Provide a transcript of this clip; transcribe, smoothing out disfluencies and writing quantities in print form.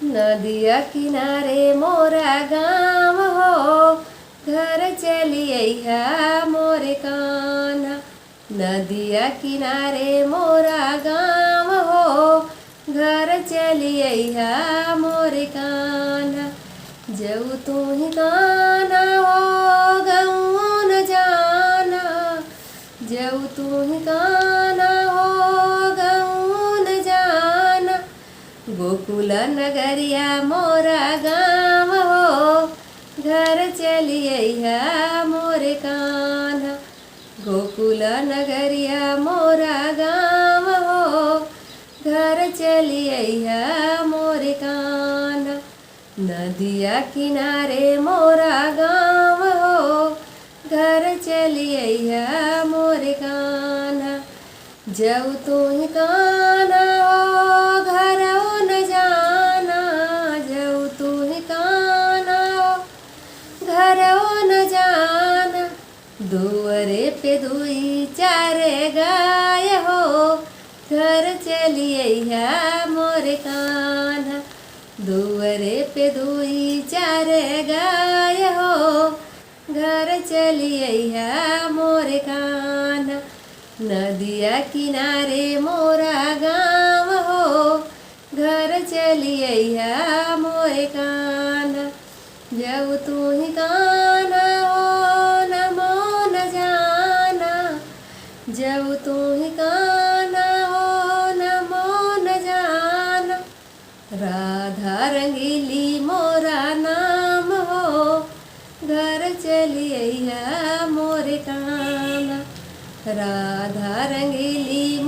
नदिया किनारे मोरा गाँव हो, घर चली अइहा मोरे कान्हा। नदिया किनारे मोरा गाँव हो, घर चली अइहा मोरे कान्हा। जऊ तू ही कान्हा हो गऊ न जाना, जऊ तू ही कान्हा हो गऊ न जाना। गोकुल नगरिया मोरा गाँव हो, घर चली अइहा मोरे कान्हा। गोकुल नगरिया मोरा गाँव हो, घर चली अइहा मोरे कान्हा। नदिया किनारे मोरा गाँव हो, घर चली अइहा मोरे कान्हा। जऊ तू ही कान्हा हो घर न जाना, जऊ तू ही कान्हा हो घर न जाना। दुअरे पे दुई चार गाय हो, घर चली अइहा मोरे कान्हा। दुअरे पे दुई चार गाय हो, घर चली अइहा मोरे कान्हा। नदिया किनारे मोरा गाँव हो, घर चली अइहा मोरे कान्हा। जऊ तू ही कान्हा हो नमो न जाना, जऊ तू ही कान्हा हो नमो न जाना। राधा रंगीली मोरा नाम हो, घर चली अइहा मोरे कान्हा। राधा रंगीली